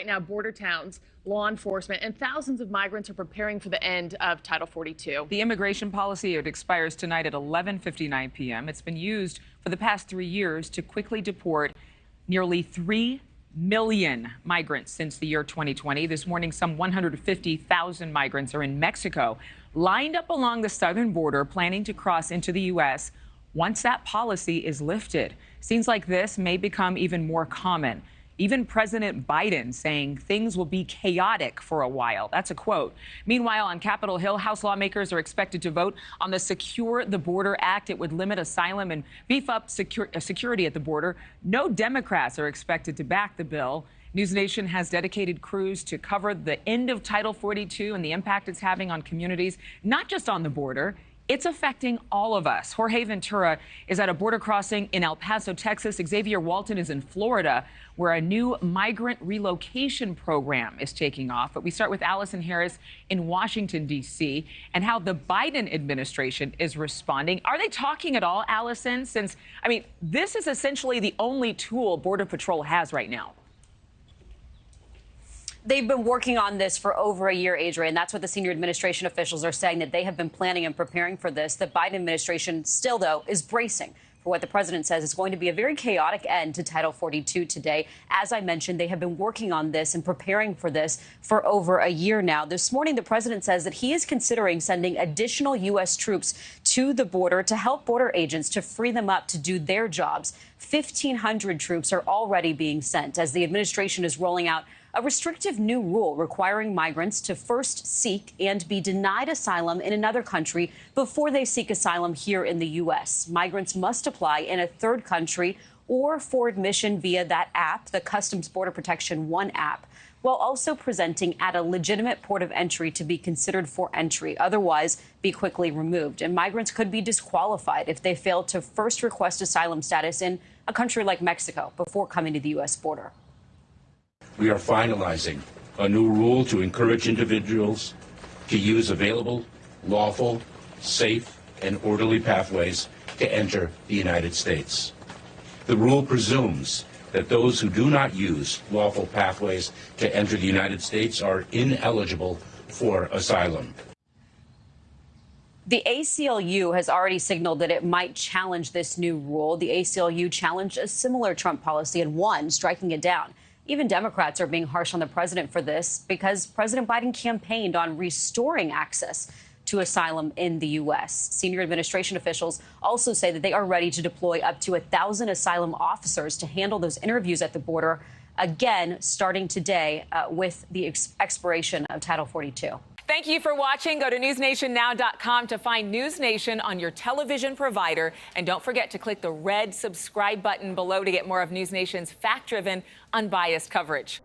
right now, border towns, law enforcement, and thousands of migrants are preparing for the end of Title 42. The immigration policy, it expires tonight at 11:59 p.m. It's been used for the past 3 years to quickly deport nearly 3 million migrants since the year 2020. This morning, some 150,000 migrants are in Mexico, lined up along the southern border, planning to cross into the U.S. once that policy is lifted. Scenes like this may become even more common. Even President Biden saying things will be chaotic for a while. That's a quote. Meanwhile, on Capitol Hill, House lawmakers are expected to vote on the Secure the Border Act. It would limit asylum and beef up security at the border. No Democrats are expected to back the bill. NewsNation has dedicated crews to cover the end of Title 42 and the impact it's having on communities, not just on the border. It's affecting all of us. Jorge Ventura is at a border crossing in El Paso, Texas. Xavier Walton is in Florida, where a new migrant relocation program is taking off. But we start with Allison Harris in Washington, D.C., and how the Biden administration is responding. Are they talking at all, Allison? Since, this is essentially the only tool Border Patrol has right now. They've been working on this for over a year, Adrienne. That's what the senior administration officials are saying, that they have been planning and preparing for this. The Biden administration still, though, is bracing for what the president says is going to be a very chaotic end to Title 42 today. As I mentioned, they have been working on this and preparing for this for over a year now. This morning, the president says that he is considering sending additional U.S. troops to the border to help border agents to free them up to do their jobs. 1,500 troops are already being sent as the administration is rolling out a restrictive new rule requiring migrants to first seek and be denied asylum in another country before they seek asylum here in the U.S. Migrants must apply in a third country or for admission via that app, the Customs Border Protection One app, while also presenting at a legitimate port of entry to be considered for entry, otherwise be quickly removed. And migrants could be disqualified if they fail to first request asylum status in a country like Mexico before coming to the U.S. border. We are finalizing a new rule to encourage individuals to use available, lawful, safe, and orderly pathways to enter the United States. The rule presumes that those who do not use lawful pathways to enter the United States are ineligible for asylum. The ACLU has already signaled that it might challenge this new rule. The ACLU challenged a similar Trump policy and won, striking it down. Even Democrats are being harsh on the president for this because President Biden campaigned on restoring access to asylum in the U.S. Senior administration officials also say that they are ready to deploy up to 1,000 asylum officers to handle those interviews at the border, again, starting today with the expiration of Title 42. Thank you for watching. Go to newsnationnow.com to find NewsNation on your television provider. And don't forget to click the red subscribe button below to get more of NewsNation's fact-driven, unbiased coverage.